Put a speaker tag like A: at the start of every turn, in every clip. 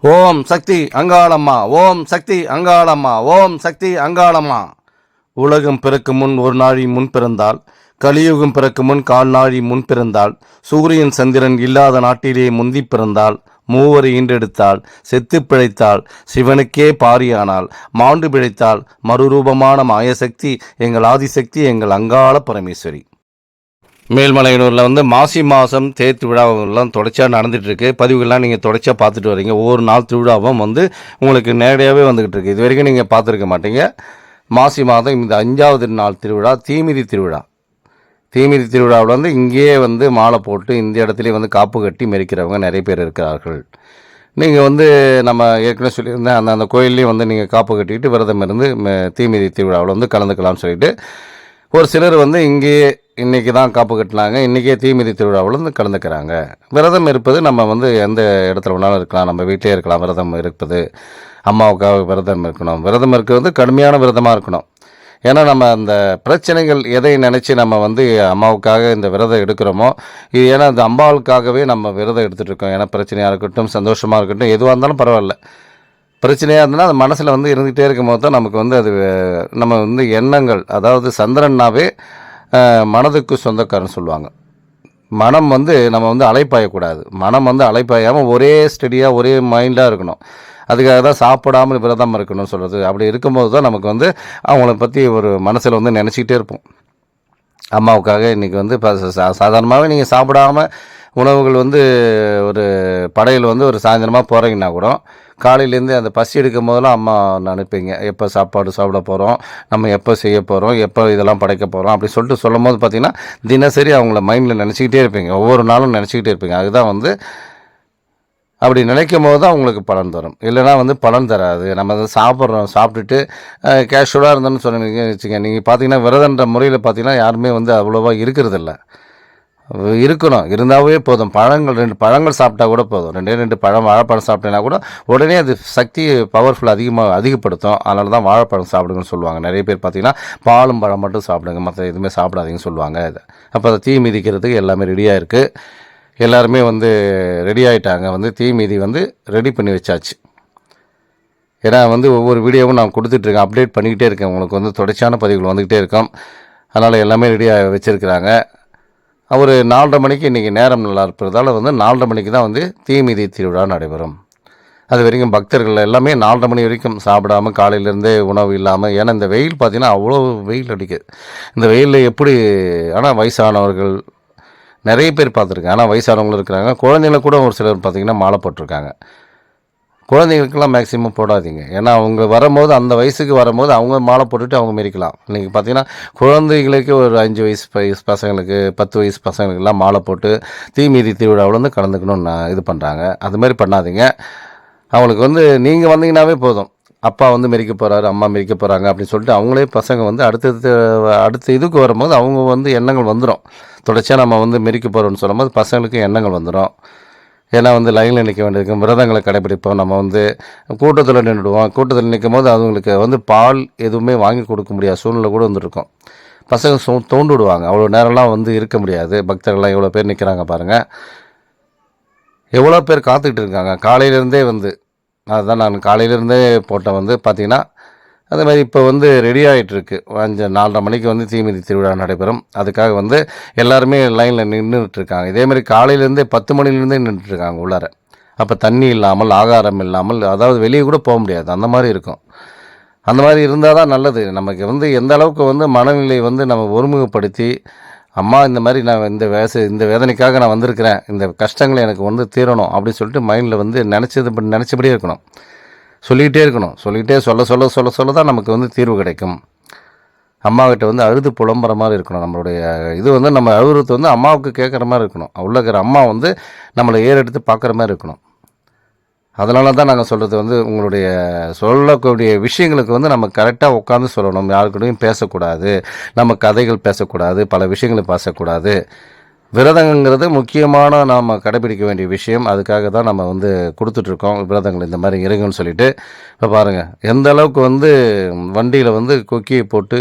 A: ஓம் சக்தி அங்காளம்மா, ஓம் சக்தி அங்காளம்மா, ஓம் சக்தி அங்காளம்மா. உலகம் பிறக்கு முன் ஒரு நாழி முன் பிறந்தாள், கலியுகம் பிறக்கு முன் கால் நாழி முன் பிறந்தாள், சூரியன் சந்திரன் இல்லாத நாட்டிலே முந்தி பிறந்தாள், மூவரை ஈண்டெடுத்தாள், செத்து பிழைத்தாள், சிவனுக்கே பாரியானாள், மாண்டு பிழைத்தாள், மறுரூபமான மாயசக்தி எங்கள் ஆதிசக்தி, எங்கள் அங்காள பரமேஸ்வரி. மேல்மலையனூரில் மாசி மாதம் தேர் திருவிழாவெல்லாம் தொடர்ச்சியாக நடந்துகிட்ருக்கு. பதிவுகள்லாம் நீங்கள் தொடர்ச்சியாக பார்த்துட்டு வரீங்க. ஒவ்வொரு நாள் திருவிழாவும் உங்களுக்கு நேரடியாகவே வந்துக்கிட்டு இருக்குது. இது வரைக்கும் நீங்கள் பார்த்துருக்க மாட்டீங்க. மாசி மாதம் இந்த 5வது நாள் திருவிழா தீமிதி திருவிழா. தீமிதி திருவிழாவில் இங்கேயே மாலை போட்டு இந்த இடத்துலேயே காப்பு கட்டி மெரிக்கிறவங்க நிறைய பேர் இருக்கிறார்கள். நீங்கள் நம்ம ஏற்கனவே சொல்லியிருந்தேன், அந்த கோயில்லையும் நீங்கள் காப்பு கட்டிக்கிட்டு விரதம் இருந்து தீமிதி திருவிழாவில் கலந்துக்கலாம்னு சொல்லிட்டு ஒரு சிலர் இங்கேயே இன்றைக்கி தான் காப்பு கட்டினாங்க, இன்றைக்கே தீமிதி திருவிழாவில் கலந்துக்கிறாங்க. விரதம் இருப்பது நம்ம எந்த இடத்துல வேணாலும் இருக்கலாம், நம்ம வீட்டிலே இருக்கலாம். விரதம் இருப்பது அம்மாவுக்காக விரதம் இருக்கணும். விரதம் இருக்கிறது கடுமையான விரதமாக இருக்கணும். ஏன்னா நம்ம அந்த பிரச்சனைகள் எதை நினச்சி நம்ம அம்மாவுக்காக இந்த விரதம் எடுக்கிறோமோ, இது ஏன்னா அந்த அம்பாவுக்காகவே நம்ம விரதம் எடுத்துகிட்டு இருக்கோம். ஏன்னா பிரச்சனையாக இருக்கட்டும், சந்தோஷமாக இருக்கட்டும், எதுவாக இருந்தாலும் பரவாயில்ல. பிரச்சனையாக இருந்ததுன்னா அது மனசில் இருந்துகிட்டே இருக்கும் போது தான் நமக்கு அது நம்ம எண்ணங்கள், அதாவது சந்திரன்னாவே மனதுக்கு சொந்தக்காரன்னு சொல்லுவாங்க. மனம் நம்ம அலைப்பாயக்கூடாது. மனம் அலைப்பாயாமல் ஒரே ஸ்டடியாக ஒரே மைண்டாக இருக்கணும். அதுக்காக தான் சாப்பிடாமல் விரதம் இருக்கணும்னு சொல்கிறது. அப்படி இருக்கும்போது தான் நமக்கு அவங்கள பற்றி ஒரு மனசில் நினச்சிக்கிட்டே இருப்போம். அம்மாவுக்காக இன்றைக்கி இப்போ சாதாரணமாகவே நீங்கள் சாப்பிடாமல் உணவுகள் ஒரு படையில் ஒரு சாயந்தரமாக போகிறீங்கன்னா கூட காலையிலேருந்து அந்த பசி எடுக்கும் போதெல்லாம் அம்மா நினைப்பீங்க, எப்போ சாப்பாடு சாப்பிட போகிறோம், நம்ம எப்போ செய்ய போகிறோம், எப்போ இதெல்லாம் படைக்க போகிறோம் அப்படி சொல்லிட்டு சொல்லும் போது பார்த்திங்கன்னா தினசரி அவங்கள மைண்டில் நினச்சிக்கிட்டே இருப்பீங்க. ஒவ்வொரு நாளும் நினச்சிக்கிட்டே இருப்பீங்க. அதுதான் அப்படி நினைக்கும் போது தான் அவங்களுக்கு பலன் தரும். இல்லைனா பலன் தராது. நம்ம அதை சாப்பிட்டுட்டு கேஷுவலாக இருந்தோன்னு சொன்னீங்க வச்சுங்க. நீங்கள் பார்த்தீங்கன்னா விரதன்ற முறையில் பார்த்தீங்கன்னா யாருமே அவ்வளோவா இருக்கிறதில்ல. இருக்கணும், இருந்தாவே போதும். 2 பழங்கள் சாப்பிட்டா கூட போதும். 2 பழம் வாழைப்பழம் சாப்பிட்டேன்னா கூட உடனே அது சக்தி பவர்ஃபுல் அதிகப்படுத்தும். அதனால தான் வாழைப்பழம் சாப்பிடுங்கன்னு சொல்லுவாங்க. நிறைய பேர் பார்த்திங்கன்னா பாலும் பழம் மட்டும் சாப்பிடுங்க, மற்ற எதுவுமே சாப்பிடாதீங்கன்னு சொல்லுவாங்க. அப்போ அதை தீ மிதிக்கிறதுக்கு எல்லாமே ரெடியாக இருக்குது. எல்லாருமே ரெடி ஆகிட்டாங்க. தீ மிதி ரெடி பண்ணி வச்சாச்சு. ஏன்னா ஒவ்வொரு வீடியோவும் நான் கொடுத்துட்ருக்கேன், அப்டேட் பண்ணிக்கிட்டே இருக்கேன். உங்களுக்கு தொடர்ச்சியான பதிவுகள் வந்துக்கிட்டே இருக்கும். அதனால் எல்லாமே ரெடியாக வச்சுருக்கிறாங்க. ஒரு 4:30 மணிக்கு இன்றைக்கி நேரம் நல்லா இருப்பதால் 4:30 மணிக்கு தான் தீமிதி திருவிழா நடைபெறும். அது வரைக்கும் பக்தர்கள் எல்லாமே 4:30 மணி வரைக்கும் சாப்பிடாமல் காலையிலேருந்தே உணவு இல்லாமல். ஏன்னா இந்த வெயில் பார்த்திங்கன்னா அவ்வளோ வெயில் அடிக்குது. இந்த வெயிலில் எப்படி, ஆனால் வயசானவர்கள் நிறைய பேர் பார்த்துருக்கேன். ஆனால் வயசானவங்களும் இருக்கிறாங்க. குழந்தைங்கள கூட ஒரு சிலர் பார்த்திங்கன்னா மாலை போட்டிருக்காங்க. குழந்தைங்களுக்கெல்லாம் மேக்ஸிமம் போடாதீங்க. ஏன்னா அவங்க வரும்போது அந்த வயசுக்கு வரும்போது அவங்க மாலை போட்டுட்டு அவங்க மெரிக்கலாம். இன்றைக்கி பார்த்திங்கன்னா குழந்தைகளுக்கு ஒரு 5 வயசு பசங்களுக்கு 10 வயசு பசங்களுக்கெல்லாம் மாலை போட்டு தீமிதி திருவிழாவில் கலந்துக்கணும்னு இது பண்ணுறாங்க. அதுமாதிரி பண்ணாதீங்க. அவங்களுக்கு நீங்கள் வந்தீங்கன்னாவே போதும். அப்பா மெரிக்க போகிறாரு, அம்மா மெரிக்க போகிறாங்க அப்படின்னு சொல்லிட்டு அவங்களே பசங்க அடுத்த இதுக்கு வரும்போது அவங்க எண்ணங்கள் வந்துடும். தொடர்ச்சியாக நம்ம மெரிக்க போகிறோம்னு சொல்லும்போது பசங்களுக்கு எண்ணங்கள் வந்துடும். ஏன்னா லைனில் நிற்க வேண்டியிருக்கும், விரதங்களை கடைப்பிடிப்போம். நம்ம கூட்டத்தில் நின்றுடுவோம். கூட்டத்தில் நிற்கும் போது அவங்களுக்கு பால் எதுவுமே வாங்கி கொடுக்க முடியாத சூழ்நிலை கூட வந்துருக்கும். பசங்க தோண்டுடுவாங்க. அவ்வளோ நேரம்லாம் இருக்க முடியாது. பக்தர்கள்லாம் எவ்வளோ பேர் நிற்கிறாங்க பாருங்கள். எவ்வளோ பேர் காத்துக்கிட்டு இருக்காங்க காலையிலேருந்தே. அதுதான் நான் காலையிலேருந்தே போட்டேன். பார்த்திங்கன்னா அதே மாதிரி இப்போ ரெடி ஆகிட்டுருக்கு. 4:30 மணிக்கு தீமிதி திருவிழா நடைபெறும். அதுக்காக எல்லாருமே லைனில் நின்றுட்டுருக்காங்க. இதேமாதிரி காலையிலேருந்தே 10 மணிலேருந்தே நின்றுட்டுருக்காங்க உள்ளார. அப்போ தண்ணி இல்லாமல், ஆகாரம் இல்லாமல், அதாவது வெளியே கூட போக முடியாது, அந்த மாதிரி இருக்கும். அந்த மாதிரி இருந்தால் தான் நல்லது. நமக்கு எந்த அளவுக்கு மனநிலை நம்ம ஒருமுகப்படுத்தி, அம்மா இந்த மாதிரி நான் இந்த வேதனைக்காக நான் வந்திருக்கிறேன், இந்த கஷ்டங்களை எனக்கு தீரணும் அப்படின்னு சொல்லிட்டு மைண்டில் நினச்சபடியே இருக்கணும். சொல்லிக்கிட்டே இருக்கணும். சொல்ல தான் நமக்கு தீர்வு கிடைக்கும். அம்மாக்கிட்ட அழுது புலம்புற மாதிரி இருக்கணும். நம்மளுடைய இது நம்ம அழுகுறது அம்மாவுக்கு கேட்குற மாதிரி இருக்கணும். உள்ள இருக்கிற அம்மா நம்மளை ஏறெடுத்து பார்க்குற மாதிரி இருக்கணும். அதனால தான் நாங்கள் சொல்கிறது உங்களுடைய சொல்லக்கூடிய விஷயங்களுக்கு நம்ம கரெக்டாக உட்காந்து சொல்லணும். யாருக்கிட்டையும் பேசக்கூடாது, நம்ம கதைகள் பேசக்கூடாது, பல விஷயங்களை பேசக்கூடாது. விரதங்கிறது முக்கியமான நாம் கடைபிடிக்க வேண்டிய விஷயம். அதுக்காக தான் நம்ம கொடுத்துட்ருக்கோம் விரதங்கள் இந்த மாதிரி இருங்கன்னு சொல்லிட்டு. இப்போ பாருங்கள் எந்த அளவுக்கு வண்டியில் கொக்கியை போட்டு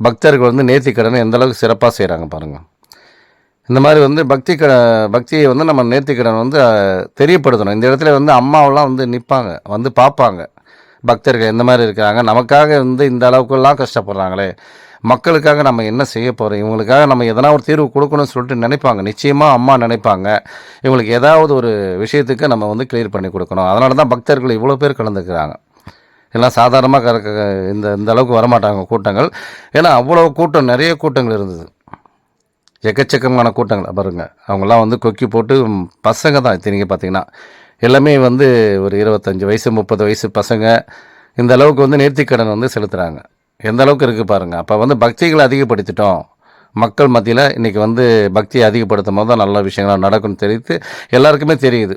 A: பக்தர்கள் நேர்த்திக்கடனை எந்த அளவுக்கு சிறப்பாக செய்கிறாங்க பாருங்கள். இந்த மாதிரி வந்து பக்தியை வந்து நம்ம நேர்த்திக்கடன் வந்து தெரியப்படுத்தணும். இந்த இடத்துல வந்து அம்மாவெல்லாம் வந்து நிற்பாங்க, வந்து பார்ப்பாங்க. பக்தர்கள் எந்த மாதிரி இருக்கிறாங்க, நமக்காக வந்து இந்த அளவுக்குலாம் கஷ்டப்படுறாங்களே, மக்களுக்காக நம்ம என்ன செய்ய போகிறோம், இவங்களுக்காக நம்ம எதனா ஒரு தீர்வு கொடுக்கணும்னு சொல்லிட்டு நினைப்பாங்க. நிச்சயமாக அம்மா நினைப்பாங்க, இவங்களுக்கு ஏதாவது ஒரு விஷயத்துக்கு நம்ம வந்து கிளியர் பண்ணி கொடுக்கணும். அதனால தான் பக்தர்கள் இவ்வளோ பேர் கலந்துக்கிறாங்க. எல்லாம் சாதாரணமாக இந்த இந்த அளவுக்கு வரமாட்டாங்க கூட்டங்கள். ஏன்னா அவ்வளோ கூட்டம், நிறைய கூட்டங்கள் இருந்தது, எக்கச்சக்கமான கூட்டங்கள் பாருங்க. அவங்கெல்லாம் வந்து கொக்கி போட்டு பசங்க தான் இத்தனைக்கு பார்த்தீங்கன்னா, எல்லாமே வந்து ஒரு 25 வயசு 30 வயசு பசங்க இந்த அளவுக்கு வந்து நேர்த்திக்கடன் வந்து செலுத்துகிறாங்க. எந்த அளவுக்கு இருக்குது பாருங்கள். அப்போ வந்து பக்திகளை அதிகப்படுத்திட்டோம் மக்கள் மத்தியில். இன்றைக்கி வந்து பக்தியை அதிகப்படுத்தும் போது தான் நல்ல விஷயங்கள்லாம் நடக்கும்னு தெரிவித்து எல்லாருக்குமே தெரியுது.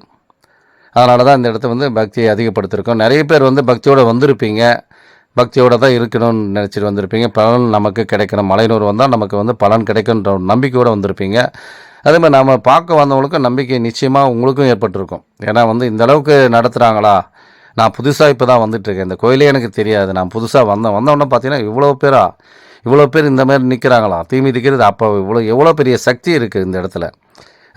A: அதனால தான் இந்த இடத்த வந்து பக்தியை அதிகப்படுத்திருக்கோம். நிறைய பேர் வந்து பக்தியோடு வந்திருப்பீங்க, பக்தியோடு தான் இருக்கணும்னு நினச்சிட்டு வந்திருப்பீங்க. பலன் நமக்கு கிடைக்கணும், மலையனூர் வந்தால் நமக்கு வந்து பலன் கிடைக்குன்ற ஒரு நம்பிக்கையோடு வந்திருப்பீங்க. அதே மாதிரி நம்ம பார்க்க வந்தவங்களுக்கும் நம்பிக்கை நிச்சயமாக உங்களுக்கும் ஏற்பட்டிருக்கும். ஏன்னா வந்து இந்த அளவுக்கு நடத்துகிறாங்களா, நான் புதுசாக இப்போ தான் வந்துட்டுருக்கேன், இந்த கோயிலே எனக்கு தெரியாது, நான் புதுசாக வந்தோடனே பார்த்தீங்கன்னா இவ்வளோ பேர் இந்த மாதிரி நிற்கிறாங்களா, தீ மிதிக்கிறது. அப்போ எவ்வளோ பெரிய சக்தி இருக்குது இந்த இடத்துல.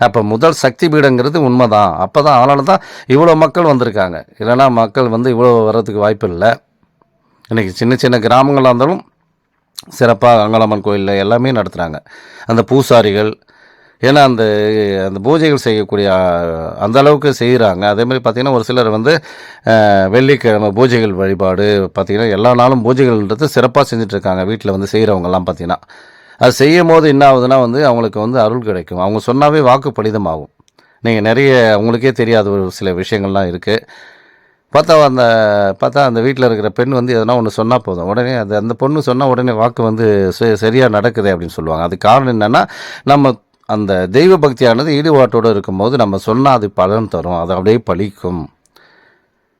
A: அப்போ முதல் சக்தி பீடங்கிறது உண்மை தான். அப்போ தான், அதனால தான் இவ்வளோ மக்கள் வந்திருக்காங்க. இல்லைனா மக்கள் வந்து இவ்வளோ வர்றதுக்கு வாய்ப்பு இல்லை. இன்றைக்கி சின்ன சின்ன கிராமங்களாக இருந்தாலும் சிறப்பாக அங்காளம்மன் கோயிலில் எல்லாமே நடத்துகிறாங்க அந்த பூசாரிகள். ஏன்னா அந்த அந்த பூஜைகள் செய்யக்கூடிய அந்த அளவுக்கு செய்கிறாங்க. அதேமாதிரி பார்த்திங்கன்னா ஒரு சிலர் வந்து வெள்ளிக்கிழமை பூஜைகள் வழிபாடு பார்த்திங்கன்னா எல்லா நாளும் பூஜைகள்ன்றது சிறப்பாக செஞ்சிட்ருக்காங்க. வீட்டில் வந்து செய்கிறவங்கெல்லாம் பார்த்திங்கன்னா அது செய்யும் போது என்ன ஆகுதுன்னா வந்து அவங்களுக்கு வந்து அருள் கிடைக்கும். அவங்க சொன்னாவே வாக்கு பலிதமாகும். நீங்கள் நிறைய உங்களுக்கே தெரியாத ஒரு சில விஷயங்கள்லாம் இருக்குது. பார்த்தா அந்த வீட்டில் இருக்கிற பெண் வந்து எதனா ஒன்று சொன்னால் போதும், உடனே அந்த பொண்ணு சொன்னால் உடனே வாக்கு வந்து சரியாக நடக்குது அப்படின்னு சொல்லுவாங்க. அதுக்கு காரணம் என்னென்னா, நம்ம அந்த தெய்வ பக்தியானது ஈடுபாட்டோடு இருக்கும்போது நம்ம சொன்னால் அது பலன் தரும், அது அப்படியே பலிக்கும்.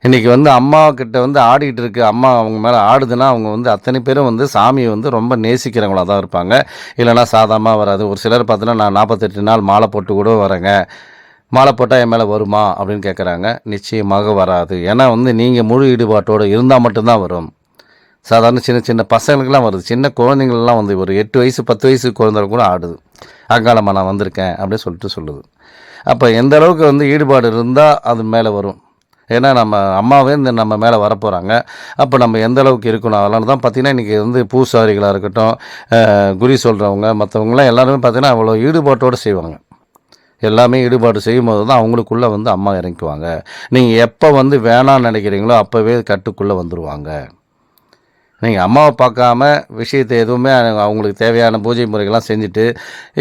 A: இன்றைக்கி வந்து அம்மா கிட்ட வந்து ஆடிக்கிட்டு இருக்கு, அம்மா அவங்க மேலே ஆடுதுன்னா அவங்க வந்து அத்தனை பேரும் வந்து சாமியை வந்து ரொம்ப நேசிக்கிறவங்களாக தான் இருப்பாங்க. இல்லைனா சாதாரணமாக வராது. ஒரு சிலர் பார்த்தீங்கன்னா நான் 48 நாள் மாலை போட்டு கூட வரேங்க, மாலை போட்டால் என் மேலே வருமா அப்படின்னு கேட்குறாங்க. நிச்சயமாக வராது. ஏன்னா வந்து நீங்கள் முழு ஈடுபாட்டோடு இருந்தால் மட்டும்தான் வரும். சாதாரண சின்ன சின்ன பசங்களுக்கெல்லாம் வருது, சின்ன குழந்தைங்கள்லாம் வந்து ஒரு 8 வயசு 10 வயசு குழந்தைங்க கூட ஆடுது, அங்காளம்மா நான் வந்திருக்கேன் அப்படின்னு சொல்லுது. அப்போ எந்த அளவுக்கு வந்து ஈடுபாடு இருந்தால் அது மேலே வரும். ஏன்னா நம்ம அம்மாவே இந்த நம்ம மேலே வரப்போகிறாங்க. அப்போ நம்ம எந்த அளவுக்கு இருக்கணும். அதனால தான் பார்த்திங்கன்னா இன்றைக்கி வந்து பூசாரிகளாக இருக்கட்டும், குறி சொல்கிறவங்க, மற்றவங்களாம் எல்லாருமே பார்த்திங்கன்னா அவ்வளோ ஈடுபாட்டோடு செய்வாங்க. எல்லாமே ஈடுபாடு செய்யும்போது தான் அவங்களுக்குள்ளே வந்து அம்மா இறங்குவாங்க. நீங்கள் எப்போ வந்து வேணான்னு நினைக்கிறீங்களோ அப்போவே கட்டுக்குள்ளே வந்துடுவாங்க. நீங்கள் அம்மாவை பார்க்காம விஷயத்தை எதுவுமே அவங்களுக்கு தேவையான பூஜை முறைகள்லாம் செஞ்சுட்டு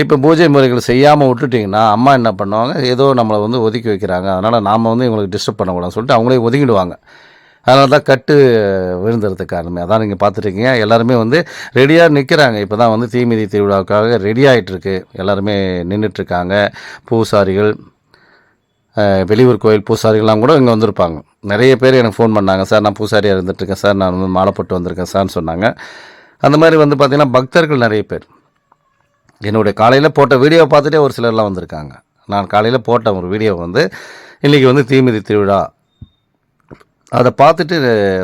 A: இப்போ பூஜை முறைகள் செய்யாமல் விட்டுட்டிங்கன்னா அம்மா என்ன பண்ணுவாங்க, ஏதோ நம்மளை வந்து ஒதுக்கி வைக்கிறாங்க, அதனால் நாம் வந்து இவங்களுக்கு டிஸ்டர்ப் பண்ணக்கூடாதுன்னு சொல்லிட்டு அவங்களே ஒதுங்கிடுவாங்க. அதனால தான் கட்டு விழுந்துறதுக்கு காரணமே அதான். நீங்கள் பார்த்துட்ருக்கீங்க எல்லாருமே வந்து ரெடியாக நிற்கிறாங்க. இப்போ தான் வந்து தீமிதி திருவிழாவுக்காக ரெடி ஆகிட்டுருக்கு, எல்லாருமே நின்றுட்டுருக்காங்க. பூசாரிகள், வெளியூர் கோயில் பூசாரிகள்லாம் கூட இங்கே வந்திருப்பாங்க. நிறைய பேர் எனக்கு ஃபோன் பண்ணாங்க, சார் நான் பூசாரியாக இருந்துகிட்ருக்கேன் சார், நான் வந்து மாலை போட்டு வந்திருக்கேன் சார்னு சொன்னாங்க. அந்த மாதிரி வந்து பார்த்திங்கன்னா பக்தர்கள் நிறைய பேர் என்னுடைய காலையில் போட்ட வீடியோவை பார்த்துட்டே ஒரு சிலர்லாம் வந்திருக்காங்க. நான் காலையில் போட்ட ஒரு வீடியோ வந்து இன்றைக்கி வந்து தீமிதி திருவிழா, அதை பார்த்துட்டு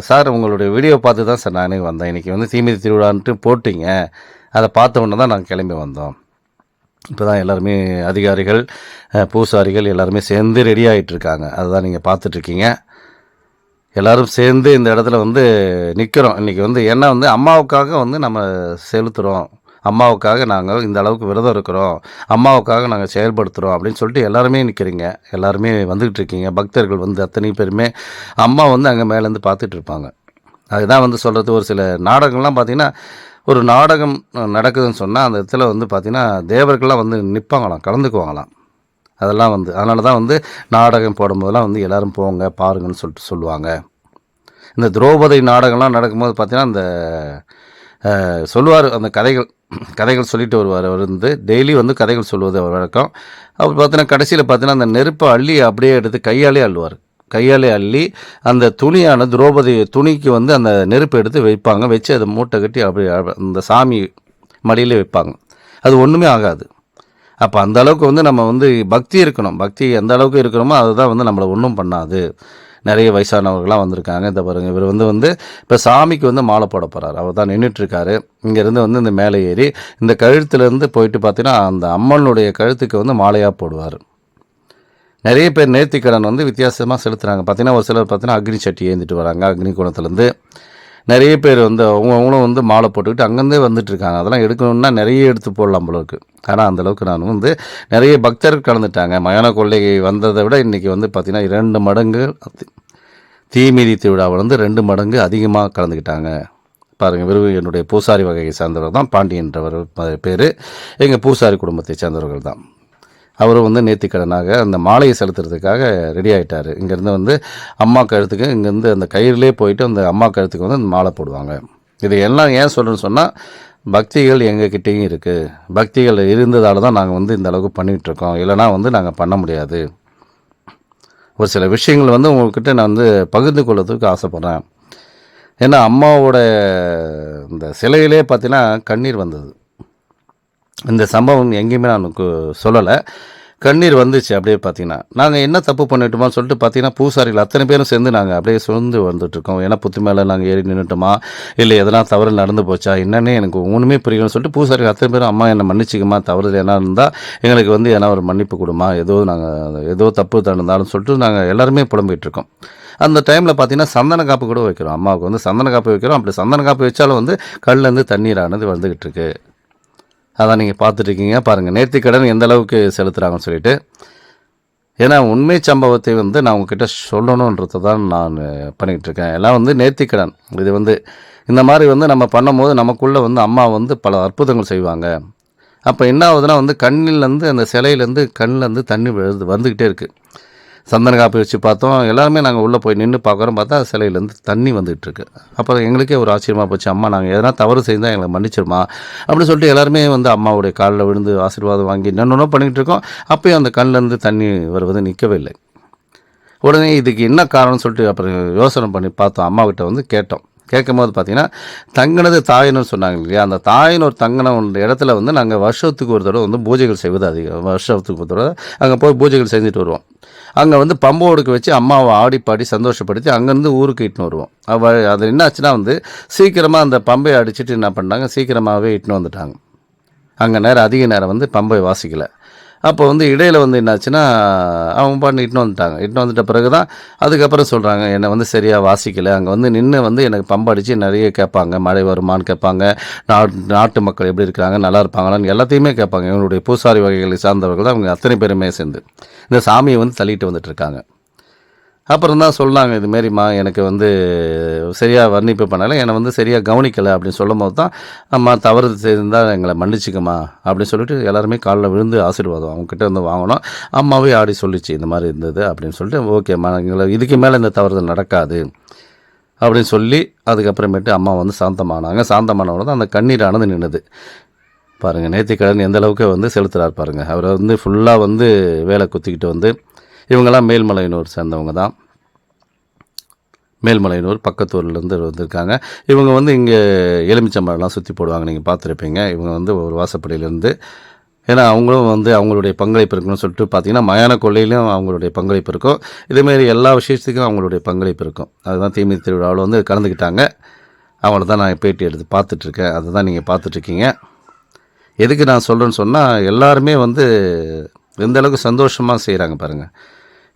A: சார் உங்களுடைய வீடியோ பார்த்து தான் சார் நானே வந்தேன், இன்றைக்கி வந்து தீமிதி திருவிழான்ட்டு போட்டிங்க, அதை பார்த்த உடனே தான் நாங்கள் கிளம்பி வந்தோம். இப்போ தான் எல்லாருமே அதிகாரிகள், பூசாரிகள் எல்லாருமே சேர்ந்து ரெடி ஆகிட்டுருக்காங்க. அதுதான் நீங்கள் பார்த்துட்ருக்கீங்க. எல்லோரும் சேர்ந்து இந்த இடத்துல வந்து நிற்கிறோம் இன்றைக்கி வந்து. ஏன்னா வந்து அம்மாவுக்காக வந்து நம்ம செலுத்துகிறோம், அம்மாவுக்காக நாங்கள் இந்த அளவுக்கு விரதம் இருக்கிறோம், அம்மாவுக்காக நாங்கள் செயல்படுத்துகிறோம் அப்படின்னு சொல்லிட்டு எல்லாருமே நிற்கிறீங்க, எல்லாருமே வந்துக்கிட்டு இருக்கீங்க. பக்தர்கள் வந்து அத்தனை பேருமே அம்மா வந்து அங்கே மேலேருந்து பார்த்துட்டு இருப்பாங்க. அதுதான் வந்து சொல்கிறது. ஒரு சில நாடகங்கள்லாம் பார்த்திங்கன்னா, ஒரு நாடகம் நடக்குதுன்னு சொன்னால் அந்த இடத்துல வந்து பார்த்திங்கன்னா தேவர்கள்லாம் வந்து நிற்பாங்களாம், கலந்துக்குவாங்களாம். அதெல்லாம் வந்து அதனால தான் வந்து நாடகம் போடும்போதெல்லாம் வந்து எல்லோரும் போங்க பாருங்கன்னு சொல்லிட்டு சொல்லுவாங்க. இந்த திரௌபதி நாடகம்லாம் நடக்கும்போது பார்த்திங்கன்னா அந்த சொல்லுவார், அந்த கதைகள் சொல்லிட்டு வருவார். அவர் வந்து டெய்லி வந்து கதைகள் சொல்லுவது அவர் வழக்கம். அவர் பார்த்தீங்கன்னா கடைசியில் பார்த்தீங்கன்னா அந்த நெருப்பை அள்ளி அப்படியே எடுத்து கையாலே அள்ளி அந்த துணியான திரௌபதி துணிக்கு வந்து அந்த நெருப்பை எடுத்து வைப்பாங்க. வச்சு அதை மூட்டை கட்டி அப்படி அந்த சாமி மடியிலே வைப்பாங்க. அது ஒன்றுமே ஆகாது. அப்போ அந்த அளவுக்கு வந்து நம்ம வந்து பக்தி இருக்கணும். பக்தி எந்த அளவுக்கு இருக்கணுமோ அதுதான் வந்து நம்மளை ஒன்றும் பண்ணாது. நிறைய வயசானவர்கள்லாம் வந்திருக்காங்க. இந்த பாருங்க, இவர் வந்து இப்போ சாமிக்கு வந்து மாலை போட போகிறார். அவர் தான் நின்றுட்டுருக்காரு. இங்கேருந்து வந்து இந்த மேலே ஏறி இந்த கழுத்துலேருந்து போயிட்டு பார்த்தீங்கன்னா அந்த அம்மனுடைய கழுத்துக்கு வந்து மாலையாக போடுவார். நிறைய பேர் நேர்த்திக்கடன் வந்து வித்தியாசமாக செலுத்துகிறாங்க. பார்த்தீங்கன்னா ஒரு சிலர் பார்த்தீங்கன்னா அக்னி சட்டி ஏந்திட்டு வராங்க. அக்னி குணத்துலேருந்து நிறைய பேர் வந்து அவங்களும் வந்து மாலை போட்டுக்கிட்டு அங்கேருந்தே வந்துட்டுருக்காங்க. அதெல்லாம் எடுக்கணுன்னா நிறைய எடுத்து போடலாம் போல இருக்குது. ஆனால் அந்தளவுக்கு நான் வந்து நிறைய பக்தர்கள் கலந்துட்டாங்க. மயான கொள்ளை வந்ததை விட இன்றைக்கி வந்து பார்த்திங்கன்னா 2 மடங்கு தீமிதி திருவிழாவில் வந்து 2 மடங்கு அதிகமாக கலந்துக்கிட்டாங்க. பாருங்கள், வெறும் என்னுடைய பூசாரி வகையை சேர்ந்தவர் தான் பாண்டியன்றவர் பேர். எங்கள் பூசாரி குடும்பத்தை சேர்ந்தவர்கள் தான். அவரும் வந்து நேர்த்திக்கடனாக அந்த மாலையை செலுத்துறதுக்காக ரெடி ஆகிட்டார். இங்கேருந்து வந்து அம்மா கழுத்துக்கு இங்கேருந்து அந்த கயிறுலேயே போயிட்டு அந்த அம்மா கழுத்துக்கு வந்து அந்த மாலை போடுவாங்க. இது எல்லாம் ஏன் சொல்கிறேன்னு சொன்னால், பக்திகள் எங்ககிட்டேயும் இருக்குது. பக்திகள் இருந்ததால் தான் நாங்கள் வந்து இந்த அளவுக்கு பண்ணிகிட்ருக்கோம். இல்லைனா வந்து நாங்கள் பண்ண முடியாது. ஒரு சில விஷயங்கள் வந்து உங்கள்கிட்ட நான் வந்து பகிர்ந்து கொள்வதற்கு ஆசைப்பட்றேன். ஏன்னா அம்மாவோட இந்த சிலையிலே பார்த்தீங்கன்னா கண்ணீர் வந்தது. இந்த சம்பவம் எங்கேயுமே நான் சொல்லலை. கண்ணீர் வந்துச்சு. அப்படியே பார்த்தீங்கன்னா நாங்கள் என்ன தப்பு பண்ணிட்டோமான்னு சொல்லிட்டு பார்த்தீங்கன்னா பூசாரிகள் அத்தனை பேரும் சேர்ந்து நாங்கள் அப்படியே சுழ்ந்து வந்துட்டுருக்கோம். ஏன்னா புத்து மேலே நாங்கள் ஏறி நின்றுட்டோமா, இல்லை எதனா தவறு நடந்து போச்சா என்னன்னே எனக்கு ஒன்றுமே புரியலன்னு சொல்லிட்டு பூசாரிகள் அத்தனை பேரும் அம்மா என்னை மன்னிச்சிக்குமா, தவறு என்ன இருந்தால் எங்களுக்கு வந்து ஏன்னா ஒரு மன்னிப்பு கொடுமா, ஏதோ தப்பு தந்தாலும் சொல்லிட்டு நாங்கள் எல்லாருமே புலம்பிகிட்ருக்கோம். அந்த டைமில் பார்த்தீங்கன்னா சந்தன காப்பு கூட வைக்கிறோம். அம்மாவுக்கு வந்து சந்தன காப்பு வைக்கிறோம். அப்படி சந்தன காப்பு வச்சாலும் வந்து கல்லேருந்து தண்ணீரானது வந்துக்கிட்டு இருக்கு. அதான் நீங்கள் பார்த்துட்ருக்கீங்க. பாருங்கள் நேர்த்திக்கடன் எந்த அளவுக்கு செலுத்துகிறாங்கன்னு சொல்லிட்டு. ஏன்னா உண்மை சம்பவத்தை வந்து நான் உங்ககிட்ட சொல்லணுன்றது தான் நான் பண்ணிகிட்ருக்கேன். எல்லாம் வந்து நேர்த்திக்கடன். இது வந்து இந்த மாதிரி வந்து நம்ம பண்ணும்போது நமக்குள்ளே வந்து அம்மா வந்து பல அற்புதங்கள் செய்வாங்க. அப்போ என்ன ஆகுதுன்னா வந்து கண்ணிலேருந்து அந்த சிலையிலேருந்து கண்ணிலேருந்து தண்ணி வந்துக்கிட்டே இருக்குது. சந்தன காப்பி வச்சு பார்த்தோம். எல்லாருமே நாங்கள் உள்ளே போய் நின்று பார்க்குறோம். பார்த்தா சிலையிலேருந்து தண்ணி வந்துகிட்ருக்கு. அப்புறம் எங்களுக்கே ஒரு ஆச்சரியமாக போச்சு. அம்மா நாங்கள் எதனா தவறு செய்தால் எங்களை மன்னிச்சிருமா அப்படின்னு சொல்லிட்டு எல்லாருமே வந்து அம்மாவுடைய காலில் விழுந்து ஆசீர்வாதம் வாங்கி என்னென்னோ பண்ணிக்கிட்டு இருக்கோம். அப்போயும் அந்த கண்ணிலேருந்து தண்ணி வருவது நிற்கவே இல்லை. உடனே இதுக்கு என்ன காரணம்னு சொல்லிட்டு அப்புறம் யோசனை பண்ணி பார்த்தோம். அம்மாக்கிட்ட வந்து கேட்டோம். கேட்கும்போது பார்த்தீங்கன்னா தங்கினது தாயின்னு சொன்னாங்க இல்லையா, அந்த தாயின் ஒரு தங்கின இடத்துல வந்து நாங்கள் வருஷத்துக்கு ஒரு தடவை வந்து பூஜைகள் செய்வது அதிகம். வருஷத்துக்கு ஒரு தடவை அங்கே போய் பூஜைகள் செஞ்சுட்டு வருவோம். அங்கே வந்து பம்போடுக்கு வச்சு அம்மாவை ஆடி பாடி சந்தோஷப்படுத்தி அங்கேருந்து ஊருக்கு இட்டுன்னு வருவோம். அது என்ன ஆச்சுன்னா வந்து சீக்கிரமாக அந்த பம்பை அடிச்சுட்டு என்ன பண்ணாங்க, சீக்கிரமாகவே இட்டுன்னு வந்துட்டாங்க. அங்கே அதிக நேரம் வந்து பம்பை வாசிக்கலை. அப்போ வந்து இடையில் வந்து என்னாச்சுன்னா அவங்க பாட்டு இட்டுன்னு வந்துட்ட பிறகு தான் அதுக்கப்புறம் சொல்கிறாங்க, என்னை வந்து சரியாக வாசிக்கலை. அங்கே வந்து நின்று வந்து எனக்கு பம்படித்து நிறைய கேட்பாங்க, மழை வருமானு கேட்பாங்க, நாட்டு மக்கள் எப்படி இருக்கிறாங்க, நல்லா இருப்பாங்களான்னு எல்லாத்தையுமே கேட்பாங்க. இவங்களுடைய பூசாரி வகைகளை சார்ந்தவர்கள் தான் அவங்க அத்தனை பேருமே சேர்ந்து இந்த சாமியை வந்து தள்ளிட்டு வந்துட்டுருக்காங்க. அப்புறம் தான் சொன்னாங்க, இதுமாரிம்மா எனக்கு வந்து சரியாக வர்ணிப்பு பண்ணலை, என்னை வந்து சரியாக கவனிக்கலை அப்படின்னு சொல்லும் போது தான், அம்மா தவறு செய்திருந்தால் எங்களை மன்னிச்சிக்கம்மா அப்படின்னு சொல்லிட்டு எல்லாருமே காலில் விழுந்து ஆசீர்வாதம் அவங்ககிட்ட வந்து வாங்கினோம். அம்மாவே ஆடி சொல்லிச்சு இந்த மாதிரி இருந்தது அப்படின்னு சொல்லிட்டு, ஓகேம்மா எங்களை இதுக்கு மேலே இந்த தவறுதல் நடக்காது அப்படின்னு சொல்லி அதுக்கப்புறமேட்டு அம்மா வந்து சாந்தமானாங்க. சாந்தமானவங்க தான் அந்த கண்ணீரானது நின்றுது. பாருங்கள் நேர்த்திக்கடன் எந்த அளவுக்கு வந்து செலுத்துகிறார் பாருங்கள். அவரை வந்து ஃபுல்லாக வந்து வேலை குத்திக்கிட்டு வந்து இவங்கெல்லாம் மேல்மலையனூர் சேர்ந்தவங்க தான். மேல்மலையனூர் பக்கத்தூர்லேருந்து வந்திருக்காங்க. இவங்க வந்து இங்கே எலுமிச்சம்பழம்லாம் சுற்றி போடுவாங்க, நீங்கள் பார்த்துருப்பீங்க. இவங்க வந்து ஒரு வாசப்படியிலேருந்து, ஏன்னா அவங்களும் வந்து அவங்களுடைய பங்களிப்பு இருக்குன்னு சொல்லிட்டு பார்த்தீங்கன்னா மயான கொள்ளையிலையும் அவங்களுடைய பங்களிப்பு இருக்கும். இதேமாரி எல்லா விஷயத்துக்கும் அவங்களுடைய பங்களிப்பு இருக்கும். அதுதான் தீமிதி திருவிழாவில் வந்து கலந்துக்கிட்டாங்க. அவங்கள தான் நான் பேட்டி எடுத்து பார்த்துட்ருக்கேன். அதை தான் நீங்கள் பார்த்துட்ருக்கீங்க. எதுக்கு நான் சொல்கிறேன்னு சொன்னால், எல்லாருமே வந்து எந்த அளவுக்கு சந்தோஷமாக செய்கிறாங்க பாருங்கள்.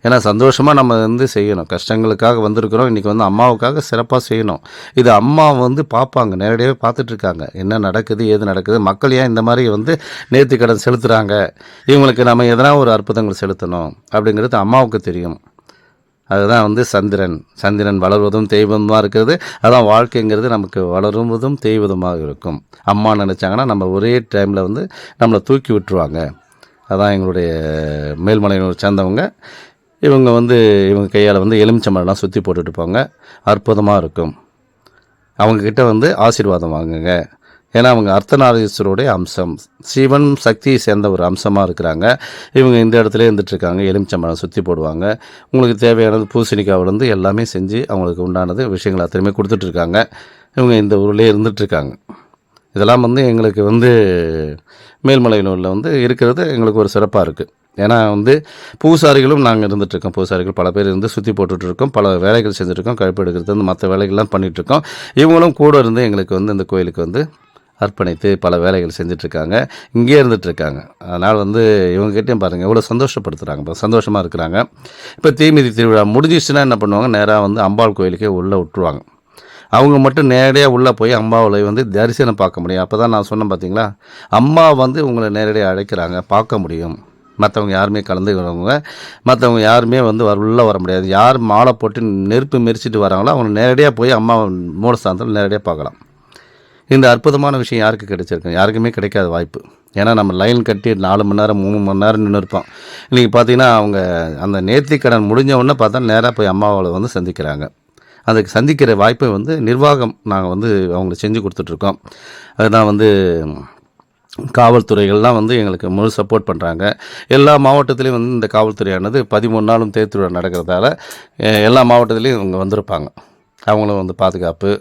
A: ஏன்னா சந்தோஷமாக நம்ம வந்து செய்யணும். கஷ்டங்களுக்காக வந்திருக்கிறோம். இன்றைக்கி வந்து அம்மாவுக்காக சிறப்பாக செய்யணும். இது அம்மா வந்து பார்ப்பாங்க, நேரடியாகவே பார்த்துட்ருக்காங்க. என்ன நடக்குது, ஏது நடக்குது, மக்கள் ஏன் இந்த மாதிரி வந்து நேர்த்திக்கடன் செலுத்துகிறாங்க, இவங்களுக்கு நம்ம எதனா ஒரு அற்புதங்கள் செலுத்தணும் அப்படிங்கிறது அம்மாவுக்கு தெரியும். அதுதான் வந்து சந்திரன் வளர்வதும் தேய்வதுமாக இருக்கிறது. அதான் வாழ்க்கைங்கிறது நமக்கு வளருவதும் தேய்வதுமாக இருக்கும். அம்மா நினச்சாங்கன்னா நம்ம ஒரே டைமில் வந்து நம்மளை தூக்கி விட்டுருவாங்க. அதான் எங்களுடைய மேல்மலையனூர் சேர்ந்தவங்க. இவங்க கையால் வந்து எலுமிச்சம்பழம்லாம் சுற்றி போட்டுட்டு போங்க, அற்புதமாக இருக்கும். அவங்கக்கிட்ட வந்து ஆசீர்வாதம் வாங்குங்க. ஏன்னா அவங்க அர்த்தநாரீஸ்வரோடைய அம்சம், சிவன் சக்தியை சேர்ந்த ஒரு அம்சமாக இருக்கிறாங்க. இவங்க இந்த இடத்துல இருந்துகிட்ருக்காங்க. எலுமிச்சம்பழம் சுற்றி போடுவாங்க. உங்களுக்கு தேவையானது பூசணிக்காவிலேருந்து எல்லாமே செஞ்சு அவங்களுக்கு உண்டானது விஷயங்கள் அத்தனையுமே கொடுத்துட்ருக்காங்க. இவங்க இந்த ஊர்லேயே இருந்துகிட்ருக்காங்க. இதெல்லாம் வந்து எங்களுக்கு வந்து மேல்மலையனூரில் வந்து இருக்கிறது எங்களுக்கு ஒரு சிறப்பாக இருக்குது. ஏன்னா வந்து பூசாரிகளும் நாங்கள் இருந்துகிட்ருக்கோம். பூசாரிகள் பல பேர் இருந்து சுற்றி போட்டுட்ருக்கோம், பல வேலைகள் செஞ்சுட்ருக்கோம், கழிப்பு எடுக்கிறது வந்து மற்ற வேலைகள்லாம் பண்ணிகிட்ருக்கோம். இவங்களும் கூட இருந்து எங்களுக்கு வந்து இந்த கோயிலுக்கு வந்து அர்ப்பணித்து பல வேலைகள் செஞ்சிட்ருக்காங்க, இங்கேயே இருந்துகிட்ருக்காங்க. அதனால் வந்து இவங்ககிட்டையும் பாருங்கள் எவ்வளோ சந்தோஷப்படுத்துகிறாங்க, இப்போ சந்தோஷமாக இருக்கிறாங்க. இப்போ தீமிதி திருவிழா முடிஞ்சிச்சுன்னா என்ன பண்ணுவாங்க, நேராக வந்து அம்பாள் கோயிலுக்கே உள்ளே விட்டுருவாங்க. அவங்க மட்டும் நேரடியாக உள்ளே போய் அம்பாவை வந்து தரிசனம் பார்க்க முடியும். அப்போ தான் நான் சொன்னேன் பார்த்தீங்களா, அம்மா வந்து உங்களை நேரடியாக அழைக்கிறாங்க, பார்க்க முடியும். மற்றவங்க யாருமே கலந்துக்கிறவங்க, மற்றவங்க யாருமே வந்து உள்ளே வர முடியாது. யார் மாலை போட்டு நெருப்பு மெரிச்சிட்டு வராங்களோ அவங்க நேரடியாக போய் அம்மா மூலஸ்தானத்தில் நேரடியாக பார்க்கலாம். இந்த அற்புதமான விஷயம் யாருக்கு கிடைச்சிருக்கு? யாருக்குமே கிடைக்காத வாய்ப்பு. ஏன்னா நம்ம லைன் கட்டி 4 மணி நேரம் 3 மணி நேரம் நின்று இருப்போம். இன்றைக்கி பார்த்தீங்கன்னா அவங்க அந்த நேர்த்திக்கடன் முடிஞ்ச உடனே பார்த்தா நேராக போய் அம்மாவை வந்து சந்திக்கிறாங்க. அதுக்கு சந்திக்கிற வாய்ப்பை வந்து நிர்வாகம் நாங்கள் வந்து அவங்களுக்கு செஞ்சு கொடுத்துட்ருக்கோம். அதுதான் வந்து காவல்துறைகள்லாம் வந்து எங்களுக்கு முழு சப்போர்ட் பண்ணுறாங்க. எல்லா மாவட்டத்துலேயும் வந்து இந்த காவல்துறையானது 13 நாளும் தேர்திருவிழா நடக்கிறதால எல்லா மாவட்டத்துலேயும் இவங்க வந்திருப்பாங்க. அவங்களும் வந்து பாதுகாப்பு.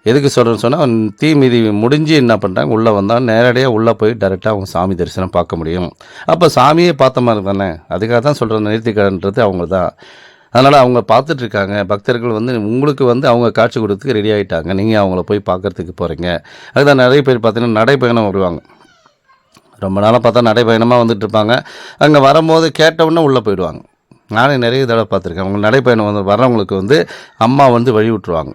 A: எதுக்கு சொல்கிறேன்னு சொன்னால், தீ மிதி முடிஞ்சு என்ன பண்ணுறாங்க, உள்ளே வந்தால் நேரடியாக உள்ளே போய் டைரெக்டாக அவங்க சாமி தரிசனம் பார்க்க முடியும். அப்போ சாமியே பார்த்த மாதிரி தானே, அதுக்காக தான் சொல்கிறேன். நேர்த்திக்கடன்றது அவங்க தான். அதனால் அவங்க பார்த்துட்ருக்காங்க. பக்தர்கள் வந்து உங்களுக்கு வந்து அவங்க காட்சி கொடுத்துக்கு ரெடி ஆகிட்டாங்க, நீங்கள் அவங்கள போய் பார்க்குறதுக்கு போகிறீங்க. அதுதான் நிறைய பேர் பார்த்தீங்கன்னா நடைப்பயணம் வருவாங்க. ரொம்ப நாளாக பார்த்தா நடைப்பயணமாக வந்துட்டுருப்பாங்க. அங்கே வரும்போது கேட்டவுடனே உள்ளே போயிடுவாங்க. நானே நிறைய தடவை பார்த்துருக்கேன். அவங்க நடைப்பயணம் வந்து வர்றவங்களுக்கு வந்து அம்மா வந்து வழி விட்டுருவாங்க.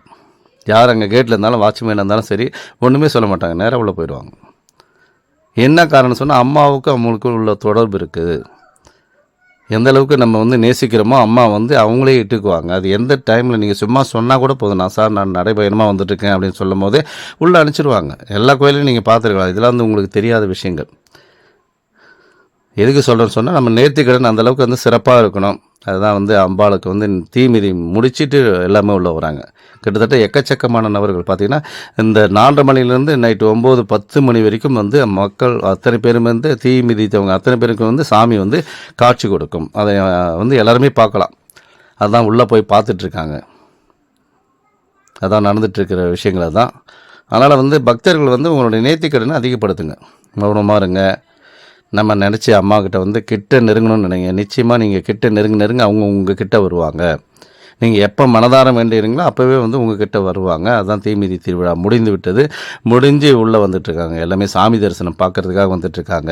A: யார் அங்கே கேட்டில் இருந்தாலும் வாட்ச்மேன் இருந்தாலும் சரி, ஒன்றுமே சொல்ல மாட்டாங்க, நேராக உள்ளே போயிடுவாங்க. என்ன காரணம் சொன்னால், அம்மாவுக்கு அவங்களுக்கு உள்ள தொடர்பு இருக்குது. எந்த அளவுக்கு நம்ம வந்து நேசிக்கிறோமோ அம்மா வந்து அவங்களே இட்டுக்குவாங்க. அது எந்த டைமில் நீங்கள் சும்மா சொன்னால் கூட போதும், நான் நடைபயணமாக வந்துட்டுருக்கேன் அப்படின்னு சொல்லும் போதே உள்ளே அனுப்பிச்சிடுவாங்க. எல்லா கோயிலையும் நீங்கள் பார்த்துருக்கலாம். இதெல்லாம் வந்து உங்களுக்கு தெரியாத விஷயங்கள். எதுக்கு சொல்கிறேன்னு சொன்னால், நம்ம நேர்த்திக்கடன் அந்தளவுக்கு வந்து சிறப்பாக இருக்கணும். அதுதான் வந்து அம்பாளுக்கு வந்து தீமிதி முடிச்சுட்டு எல்லாமே உள்ளே வராங்க. கிட்டத்தட்ட எக்கச்சக்கமான நபர்கள் பார்த்திங்கன்னா, இந்த 4:30 மணிலேருந்து நைட்டு 9, 10 மணி வரைக்கும் வந்து மக்கள் அத்தனை பேரும் வந்து தீ மிதித்தவங்க அத்தனை பேருக்கும் வந்து சாமி வந்து காட்சி கொடுக்கும். அதை வந்து எல்லாருமே பார்க்கலாம். அதுதான் உள்ளே போய் பார்த்துட்ருக்காங்க. அதான் நடந்துகிட்ருக்கிற விஷயங்கள் தான். அதனால் வந்து பக்தர்கள் வந்து உங்களுடைய நேர்த்திக்கடனை அதிகப்படுத்துங்க, மௌனமாக இருங்க. நம்ம நினச்சி அம்மாக்கிட்ட வந்து கிட்ட நெருங்கணும்னு நினைங்க. நிச்சயமாக நீங்கள் கிட்ட நெருங்க அவங்க உங்கள் கிட்ட வருவாங்க. நீங்கள் எப்போ மனதாரம் வேண்டியிருங்களோ அப்போவே வந்து உங்கள் கிட்ட வருவாங்க. அதுதான் தீமிதி திருவிழா முடிந்து விட்டது. முடிஞ்சு உள்ளே வந்துட்டுருக்காங்க. எல்லாமே சாமி தரிசனம் பார்க்குறதுக்காக வந்துட்டுருக்காங்க.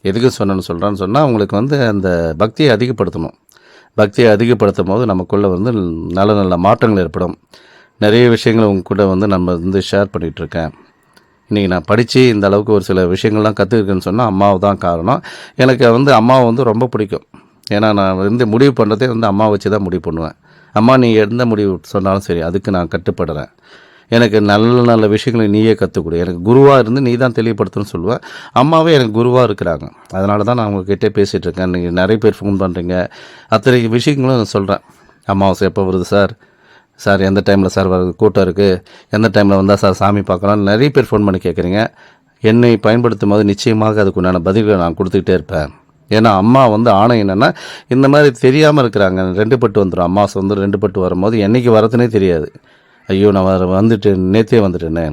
A: எதுக்கு சொல்கிறேன்னு சொன்னால், உங்களுக்கு வந்து அந்த பக்தியை அதிகப்படுத்தணும். பக்தியை அதிகப்படுத்தும் போது நமக்குள்ளே வந்து நல்ல நல்ல மாற்றங்கள் ஏற்படும். நிறைய விஷயங்கள் உங்கள் கூட வந்து நம்ம வந்து ஷேர் பண்ணிகிட்ருக்கேன். இன்றைக்கி நான் படித்து இந்த அளவுக்கு ஒரு சில விஷயங்கள்லாம் கற்றுருக்கேன்னு சொன்னால் அம்மாவை தான் காரணம். எனக்கு வந்து அம்மாவை வந்து ரொம்ப பிடிக்கும். ஏன்னா நான் வந்து முடிவு பண்ணுறதே வந்து அம்மாவை வச்சு தான் முடிவு பண்ணுவேன். அம்மா நீ எந்த முடிவு சொன்னாலும் சரி, அதுக்கு நான் கட்டுப்படுறேன். எனக்கு நல்ல நல்ல விஷயங்களை நீயே கற்றுக் கொடு, எனக்கு குருவாக இருந்து நீ தான் தெளிவுபடுத்தணும்னு சொல்லுவேன். அம்மாவே எனக்கு குருவாக இருக்கிறாங்க. அதனால தான் நான் உங்கள்கிட்டே பேசிகிட்ருக்கேன். நீங்கள் நிறைய பேர் ஃபோன் பண்ணுறீங்க, அத்தனை விஷயங்களும் நான் சொல்கிறேன். அமாவாசை எப்போ வருது சார் எந்த டைமில் சார் வருது, கூட்டம் இருக்குது, எந்த டைமில் வந்தால் சார் சாமி பார்க்கலாம், நிறைய பேர் ஃபோன் பண்ணி கேட்குறீங்க. என்னை பயன்படுத்தும் போது நிச்சயமாக அதுக்குண்டான பதில்களை நான் கொடுத்துக்கிட்டே இருப்பேன். ஏன்னா அம்மா வந்து ஆணை என்னென்னா, இந்த மாதிரி தெரியாமல் இருக்கிறாங்க. 2 பட்டு வந்துடும். அமாவாசை வந்து 2 பட்டு வரும்போது என்றைக்கு வரதுனே தெரியாது. ஐயோ நான் வந்துட்டு நேற்றே வந்துட்டேனே,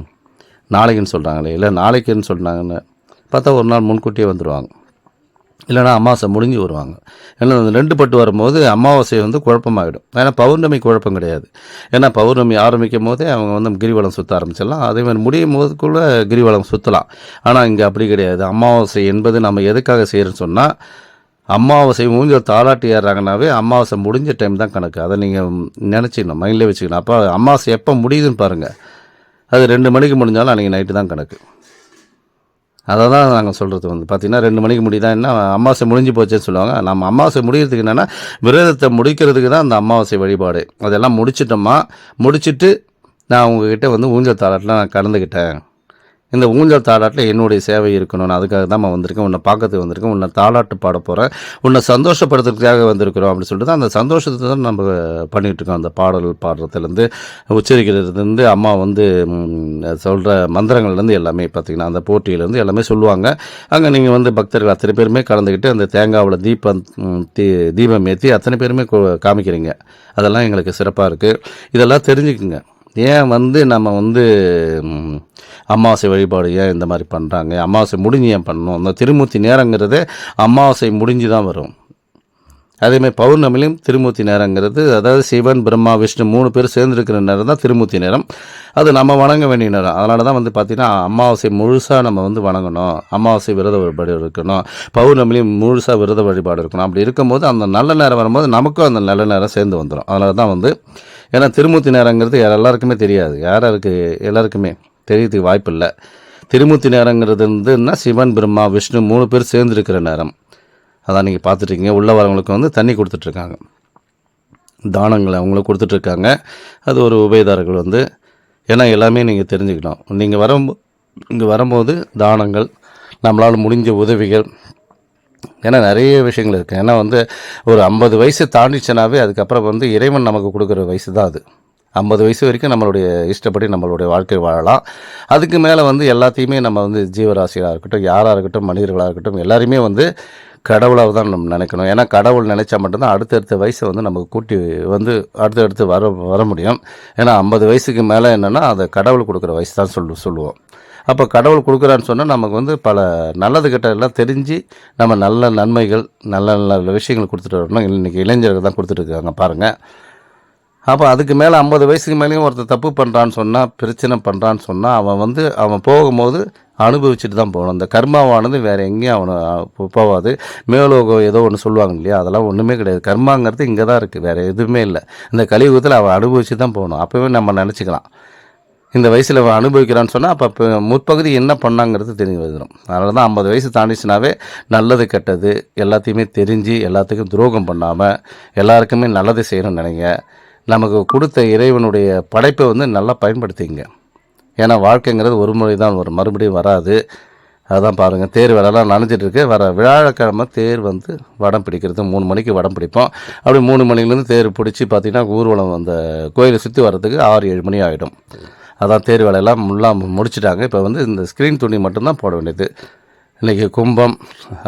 A: நாளைக்குன்னு சொல்கிறாங்களே, இல்லை நாளைக்குன்னு சொல்கிறாங்கன்னு பார்த்தா ஒரு நாள் முன்கூட்டியே வந்துடுவாங்க. இல்லைனா அமாவாசை முடிஞ்சு வருவாங்க. ஏன்னா அந்த 2 பட்டு வரும்போது அமாவாசை வந்து குழப்பமாகிடும். ஏன்னா பௌர்ணமி குழப்பம் கிடையாது. ஏன்னா பௌர்ணமி ஆரம்பிக்கும் போதே அவங்க வந்து கிரிவலம் சுற்ற ஆரம்பிச்சிடலாம். அதேமாதிரி முடியும் போதுக்குள்ளே கிரிவலம் சுற்றலாம். ஆனால் இங்கே அப்படி கிடையாது. அமாவாசை என்பது நம்ம எதுக்காக செய்கிறோன்னு சொன்னால், அமாவாசை ஊஞ்சல் தாளாட்டி ஏறுறாங்கனாவே அமாவாசை முடிஞ்ச டைம் தான் கணக்கு. அதை நீங்கள் நினச்சிக்கணும், மைண்டில் வச்சுக்கணும். அப்போ அமாவாசை எப்போ முடியுதுன்னு பாருங்கள். அது 2 மணிக்கு முடிஞ்சாலும் அன்றைக்கி நைட்டு தான் கணக்கு. அதை தான் நாங்கள் சொல்கிறது வந்து பார்த்திங்கன்னா 2 மணிக்கு முடியுதா, என்ன அமாவாசை முடிஞ்சு போச்சேன்னு சொல்லுவாங்க. நம்ம அமாவாசை முடிகிறதுக்கு என்னென்னா, விரதத்தை முடிக்கிறதுக்கு தான் அந்த அமாவாசை வழிபாடு. அதெல்லாம் முடிச்சுட்டு நான் உங்ககிட்ட வந்து ஊஞ்சல் தாளாட்டில் நான் கலந்துக்கிட்டேன். இந்த ஊஞ்சல் தாளாட்டில் என்னுடைய சேவை இருக்கணும்னு அதுக்காக தான் நான் வந்திருக்கேன். உன்னை பார்க்கறதுக்கு வந்திருக்கேன். உன்னை தாளாட்டு பாட போகிறேன். உன்னை சந்தோஷப்படுத்துறதுக்காக வந்திருக்கிறோம் அப்படின்னு சொல்லிட்டு தான் அந்த சந்தோஷத்தை தான் நம்ம பண்ணிகிட்ருக்கோம். அந்த பாடல் பாடுறதுலேருந்து, உச்சரிக்கிறதுலேருந்து, அம்மா வந்து சொல்கிற மந்திரங்கள்லேருந்து எல்லாமே பார்த்திங்கன்னா அந்த போட்டியிலேருந்து எல்லாமே சொல்லுவாங்க. அங்கே நீங்கள் வந்து பக்தர்கள் அத்தனை பேருமே கலந்துக்கிட்டு அந்த தேங்காவில் தீபம் ஏற்றி அத்தனை பேருமே காமிக்கிறீங்க. அதெல்லாம் எங்களுக்கு சிறப்பாக இருக்குது. இதெல்லாம் தெரிஞ்சுக்குங்க. ஏன் நம்ம ம், அமாவாசை வழிபாடு ஏன் இந்த மாதிரி பண்ணுறாங்க, அமாவாசை முடிஞ்சு ஏன் பண்ணணும்? அந்த திருமூர்த்தி நேரங்கிறது அமாவாசை முடிஞ்சு தான் வரும். அதேமாதிரி பௌர்ணமிலையும் திருமூர்த்தி நேரங்கிறது, அதாவது சிவன் பிரம்மா விஷ்ணு 3 பேர் சேர்ந்துருக்கிற நேரம் தான் திருமூர்த்தி நேரம். அது நம்ம வணங்க வேண்டிய நேரம். அதனால தான் பார்த்திங்கன்னா அமாவாசை முழுசாக நம்ம வணங்கணும், அமாவாசை விரத வழிபாடு இருக்கணும், பௌர்ணமிலையும் முழுசாக விரத வழிபாடு இருக்கணும். அப்படி இருக்கும்போது அந்த நல்ல நேரம் வரும்போது நமக்கும் அந்த நல்ல நேரம் சேர்ந்து வந்துடும். அதனால தான் ஏன்னா திருமூர்த்தி நேரங்கிறது எல்லாருக்குமே தெரியாது, யாருக்கு எல்லாருக்குமே தெரியறதுக்கு வாய்ப்பு இல்லை. திருமூர்த்தி நேரங்கிறது சிவன் பிரம்மா விஷ்ணு 3 பேர் சேர்ந்துருக்கிற நேரம். அதான் நீங்கள் பார்த்துட்ருக்கீங்க. உள்ள வரவங்களுக்கு தண்ணி கொடுத்துட்ருக்காங்க, தானங்களை அவங்களுக்கு கொடுத்துட்ருக்காங்க. அது ஒரு உபயதாரர்கள் ஏன்னா எல்லாமே நீங்கள் தெரிஞ்சுக்கணும். நீங்கள் இங்கே வரும்போது தானங்கள், நம்மளால் முடிஞ்ச உதவிகள், ஏன்னா நிறைய விஷயங்கள் இருக்குது. ஏன்னா ஒரு 50 வயசு தாண்டிச்சுனாவே அதுக்கப்புறம் இறைவன் நமக்கு கொடுக்குற வயசு தான் அது. 50 வயசு வரைக்கும் நம்மளுடைய இஷ்டப்படி நம்மளுடைய வாழ்க்கை வாழலாம். அதுக்கு மேலே எல்லாத்தையுமே நம்ம ஜீவராசிகளாக இருக்கட்டும், யாராக இருக்கட்டும், மனிதர்களாக இருக்கட்டும், எல்லாருமே கடவுளாக தான் நம்ம நினைக்கணும். ஏன்னா கடவுள் நினச்சா மட்டும்தான் அடுத்தடுத்த வயசை நமக்கு கூட்டி அடுத்தடுத்து வர முடியும். ஏன்னா 50 வயசுக்கு மேலே என்னென்னா அதை கடவுள் கொடுக்குற வயசு தான் சொல்லுவோம். அப்போ கடவுள் கொடுக்குறான்னு சொன்னால் நமக்கு பல நல்லது கெட்ட எல்லாம் தெரிஞ்சு நம்ம நல்ல நன்மைகள், நல்ல நல்ல விஷயங்கள் கொடுத்துட்டு வரணும். இன்றைக்கி இளைஞர்கள் தான் கொடுத்துட்ருக்காங்க பாருங்கள். அப்போ அதுக்கு மேலே 50 வயசுக்கு மேலேயும் ஒருத்தர் தப்பு பண்ணுறான்னு சொன்னால், பிரச்சனை பண்ணுறான்னு சொன்னால், அவன் போகும்போது அனுபவிச்சுட்டு தான் போகணும். இந்த கர்மாவானது வேறு எங்கேயும் அவனை போகாது. மேலோகம் ஏதோ ஒன்று சொல்லுவாங்க இல்லையா, அதெல்லாம் ஒன்றுமே கிடையாது. கர்மாங்கிறது இங்கே தான் இருக்குது, வேறு எதுவுமே இல்லை. இந்த கலியுகத்தில் அவன் அனுபவிச்சு தான் போகணும். அப்போவே நம்ம நினச்சிக்கலாம், இந்த வயசில் அவன் அனுபவிக்கிறான்னு சொன்னால் அப்போ முற்பகுதி என்ன பண்ணாங்கிறது தெரிய வந்துடும். அதனால தான் 50 வயசு தாண்டிச்சுனாவே நல்லது கெட்டது எல்லாத்தையுமே தெரிஞ்சு, எல்லாத்துக்கும் துரோகம் பண்ணாமல் எல்லாருக்குமே நல்லது செய்யணும்னு நினைங்க. நமக்கு கொடுத்த இறைவனுடைய படைப்பை நல்லா பயன்படுத்திங்க. ஏன்னா வாழ்க்கைங்கிறது ஒரு முறை தான் வரும், மறுபடியும் வராது. அதான் பாருங்கள், தேர் வேலைலாம் நனைஞ்சிட்ருக்கு. வர வியாழக்கிழமை தேர் வடம் பிடிக்கிறது 3 மணிக்கு வடம் பிடிப்போம். அப்படி 3 மணிலேருந்து தேர் பிடிச்சி பார்த்திங்கன்னா ஊர்வலம் அந்த கோயிலை சுற்றி வர்றதுக்கு 6-7 மணி ஆகிடும். அதான் தேர் வேலையெல்லாம் முடிச்சிட்டாங்க. இப்போ இந்த ஸ்க்ரீன் துணி மட்டும்தான் போட வேண்டியது. இன்றைக்கி கும்பம்,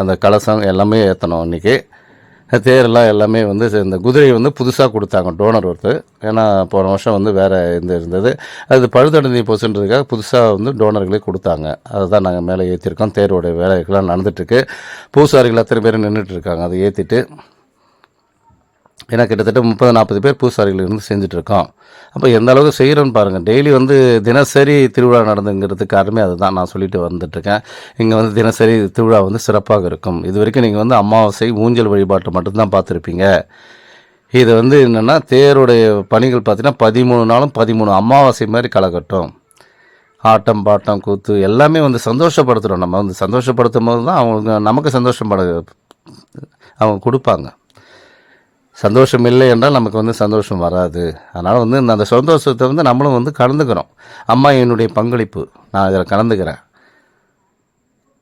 A: அந்த கலசம் எல்லாமே ஏற்றணும். இன்றைக்கி தேரெல்லாம் எல்லாமே இந்த குதிரையை புதுசாக கொடுத்தாங்க டோனர் ஒருத்தர். ஏன்னா போன வருஷம் வேறு இருந்தது, அது பழுதடைந்து போச்சுன்றதுக்காக புதுசாக டோனர்களே கொடுத்தாங்க. அதை தான் நாங்கள் மேலே ஏற்றிருக்கோம். தேரோடைய வேலைகள்லாம் நடந்துகிட்ருக்கு. பூசாரிகள் அத்தனை பேர் நின்றுட்டுருக்காங்க அதை ஏற்றிட்டு. ஏன்னா கிட்டத்தட்ட 30-40 பேர் பூசாரிகள் செஞ்சிட்ருக்கோம். அப்போ எந்த அளவுக்கு செய்கிறோன்னு பாருங்கள். டெய்லி தினசரி திருவிழா நடந்துங்கிறதுக்கு காரணமே அதுதான் நான் சொல்லிட்டு வந்துட்டுருக்கேன். இங்கே தினசரி திருவிழா சிறப்பாக இருக்கும். இது வரைக்கும் நீங்கள் அமாவாசை ஊஞ்சல் வழிபாட்டை மட்டும்தான் பார்த்துருப்பீங்க. இது என்னென்னா தேருடைய பணிகள் பார்த்தீங்கன்னா 13 நாளும் 13 அமாவாசை மாதிரி களைகட்டும். ஆட்டம் பாட்டம் கூத்து எல்லாமே சந்தோஷப்படுத்துகிறோம். நம்ம சந்தோஷப்படுத்தும் போது தான் அவங்க நமக்கு அவங்க கொடுப்பாங்க. சந்தோஷம் இல்லை என்றால் நமக்கு சந்தோஷம் வராது. அதனால் அந்த சந்தோஷத்தை நம்மளும் கலந்துக்கிறோம். அம்மா என்னுடைய பங்களிப்பு, நான் இதில் கலந்துக்கிறேன்.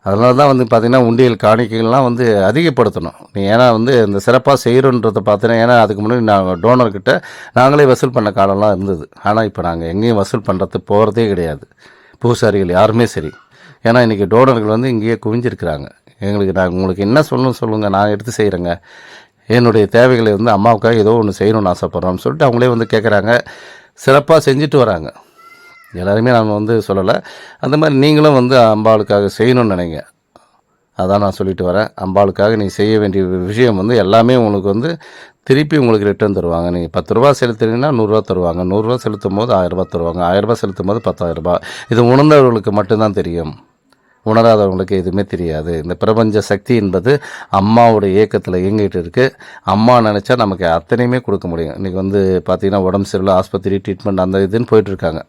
A: அதனால தான் பார்த்திங்கன்னா உண்டியல் காணிக்கைகள்லாம் அதிகப்படுத்தணும். ஏன்னா இந்த சிறப்பாக செய்கிறோன்றதை பார்த்தீங்கன்னா, ஏன்னா அதுக்கு முன்னாடி நாங்கள் டோனர்கிட்ட நாங்களே வசூல் பண்ண காலம்லாம் இருந்தது. ஆனால் இப்போ நாங்கள் எங்கேயும் வசூல் பண்ணுறது போகிறதே கிடையாது, பூசாரிகள் யாருமே சரி. ஏன்னா இன்றைக்கி டோனர்கள் இங்கேயே குவிஞ்சிருக்கிறாங்க. நாங்கள் உங்களுக்கு என்ன சொல்லுங்கள், நான் எடுத்து செய்கிறேங்க. என்னுடைய தேவைகளை அம்மாவுக்காக ஏதோ ஒன்று செய்யணும்னு ஆசைப்பட்றோம்னு சொல்லிட்டு அவங்களே கேட்குறாங்க. சிறப்பாக செஞ்சுட்டு வராங்க. எல்லாருமே நான் சொல்லலை. அந்த மாதிரி நீங்களும் அம்பாளுக்காக செய்யணும்னு நினைங்க. அதான் நான் சொல்லிட்டு வரேன். அம்பாளுக்காக நீங்கள் செய்ய வேண்டிய விஷயம் எல்லாமே உங்களுக்கு திருப்பி உங்களுக்கு ரிட்டர்ன் தருவாங்க. நீங்கள் 10 ரூபா செலுத்துறீங்கன்னா 100 ரூபா தருவாங்க. 100 ரூபா செலுத்தும் போது 1000 ரூபா தருவாங்க. 1000 ரூபா செலுத்தும் போது 10,000 ரூபா. இது உணர்ந்தவர்களுக்கு மட்டும்தான் தெரியும், உணராதவங்களுக்கு எதுவுமே தெரியாது. இந்த பிரபஞ்ச சக்தி என்பது அம்மாவோட இயக்கத்தில் இயங்கிட்டு இருக்குது. அம்மா நினச்சா நமக்கு அத்தனையுமே கொடுக்க முடியும். இன்றைக்கி பார்த்திங்கன்னா உடம்பு சரியில்லை, ஆஸ்பத்திரி ட்ரீட்மெண்ட் அந்த இதுன்னு போயிட்டுருக்காங்க.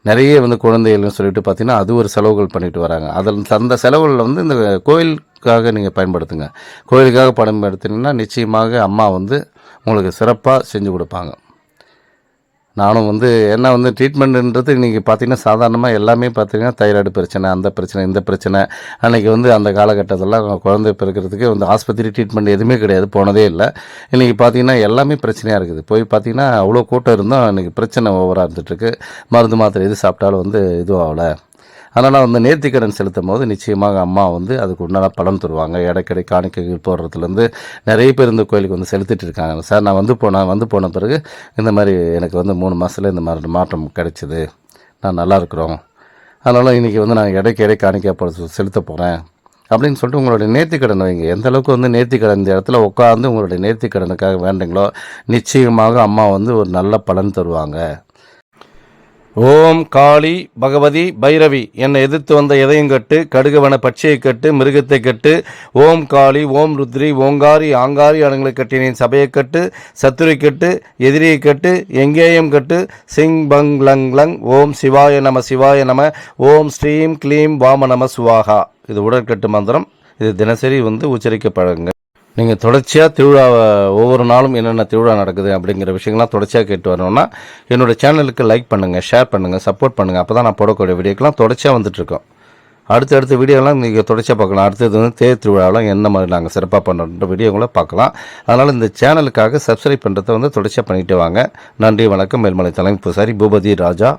A: நிறைய குழந்தைகள்னு சொல்லிட்டு பார்த்திங்கன்னா அது ஒரு செலவுகள் பண்ணிட்டு வராங்க. அந்த செலவுகளில் இந்த கோயிலுக்காக நீங்கள் பயன்படுத்துங்க. கோயிலுக்காக பயன்படுத்தினீங்கன்னா நிச்சயமாக அம்மா உங்களுக்கு சிறப்பாக செஞ்சு கொடுப்பாங்க. நானும் என்ன ட்ரீட்மெண்ட்டுன்றது இன்றைக்கி பார்த்திங்கன்னா சாதாரணமாக எல்லாமே பார்த்திங்கன்னா தைராய்டு பிரச்சனை, அந்த பிரச்சனை, இந்த பிரச்சனை. அன்றைக்கி அந்த காலகட்டத்திலலாம் குழந்தை பிறக்கிறதுக்கு ஆஸ்பத்திரி ட்ரீட்மெண்ட் எதுவுமே கிடையாது, போனதே இல்லை. இன்றைக்கி பார்த்திங்கன்னா எல்லாமே பிரச்சனையாக இருக்குது. போய் பார்த்திங்கன்னா அவ்வளோ கூட்டம் இருந்தோம். இன்றைக்கி பிரச்சனை ஓவராக இருந்துகிட்ருக்கு. மருந்து மாத்திரை எது சாப்பிட்டாலும் இதுவும் ஆகலை. அதனால் வந்து நேர்த்திக்கடன் செலுத்தும் போது நிச்சயமாக அம்மா வந்து அதுக்கு உண்டான பலன் தருவாங்க. இடைக்கடை காணிக்கை போடுறதுலேருந்து நிறைய பேர் இந்த கோயிலுக்கு வந்து செலுத்திட்டு இருக்காங்க. சார் நான் வந்து போன பிறகு இந்த மாதிரி எனக்கு வந்து 3 மாதத்தில் இந்த மாதிரி மாற்றம் கிடைச்சிது, நான் நல்லா இருக்கிறோம், அதனால் இன்றைக்கி வந்து நான் இடைக்கடை காணிக்கை செலுத்த போகிறேன் அப்படின்னு சொல்லிட்டு உங்களுடைய நேர்த்திக்கடன் வைங்க. எந்த அளவுக்கு வந்து நேர்த்திக்கடன் இந்த இடத்துல உட்காந்து உங்களுடைய நேர்த்திக்கடனுக்காக வேண்டுங்களோ நிச்சயமாக அம்மா வந்து ஒரு நல்ல பலன் தருவாங்க. ஓம் காளி பகவதி பைரவி, என்னை எதிர்த்து வந்த எதையும் கட்டு, கடுகவன பட்சியை கட்டு, மிருகத்தை கட்டு. ஓம் காளி, ஓம் ருத்ரி, ஓங்காரி ஆங்காரி அடங்களை கட்டினேன் சபையை கட்டு, சத்துரை கட்டு, எதிரியை கட்டு, எங்கேயும் கட்டு. சிங் பங் லங் லங். ஓம் சிவாய நம சிவாய நம. ஓம் ஸ்ரீம் க்ளீம் வாம நம சுவாகா. இது உடற்கட்டு மந்திரம். இது தினசரி வந்து உச்சரிக்கப்படுங்க. நீங்கள் தொடர்ச்சியாக திருவிழாவை ஒவ்வொரு நாளும் என்னென்ன திருவிழா நடக்குது அப்படிங்கிற விஷயங்கள்லாம் தொடர்ச்சியாக கேட்டு வரணும்னா என்னோடய சேனலுக்கு லைக் பண்ணுங்கள், ஷேர் பண்ணுங்கள், சப்போர்ட் பண்ணுங்கள். அப்போ தான் நான் போடக்கூடிய வீடியோக்கெலாம் தொடர்ச்சியாக வந்துட்டுருக்கோம். அடுத்த வீடியோலாம் நீங்கள் தொடர்ச்சியாக பார்க்கலாம். அடுத்தது வந்து தேர் திருவிழாவெலாம் என்ன மாதிரி நாங்கள் சிறப்பாக பண்ணுற வீடியோங்களை பார்க்கலாம். அதனால் இந்த சேனலுக்காக சப்ஸ்கிரைப் பண்ணுறதை வந்து தொடர்ச்சியாக பண்ணிட்டு வாங்க. நன்றி, வணக்கம். மேல்மலை தலைமை பூசாரி பூபதி ராஜா.